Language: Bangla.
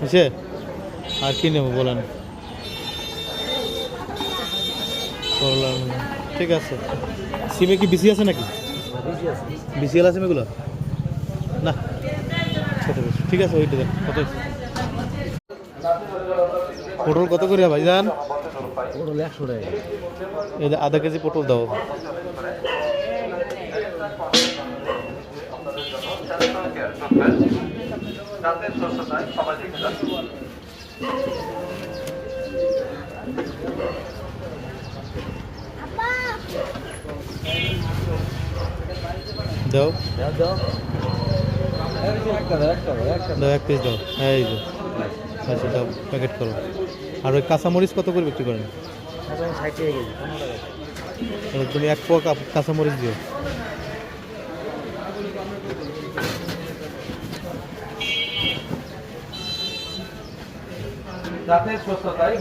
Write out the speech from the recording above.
বুঝছে আর কি নেবো বলেন? করলা ঠিক আছে। সিমে কি বিসি আছে নাকি? বিসিএল আছে এগুলো না ছোট বেশি ঠিক আছে ওইটা দেন কত পটল কত করে ভাইজান? পটল 100 টাকা। এই যে আধা কেজি পটল দাও। দাও দাও দাও এক পিস দাও এই যে আচ্ছা দাও প্যাকেট করো। আর ওই কাঁচামরিচ কত করে বিক্রি করেন? 60 টাকা কেজি, 15 টাকা। তুমি এক পোয়া কাঁচামরিচ দিও। যাতে সুস্থতাই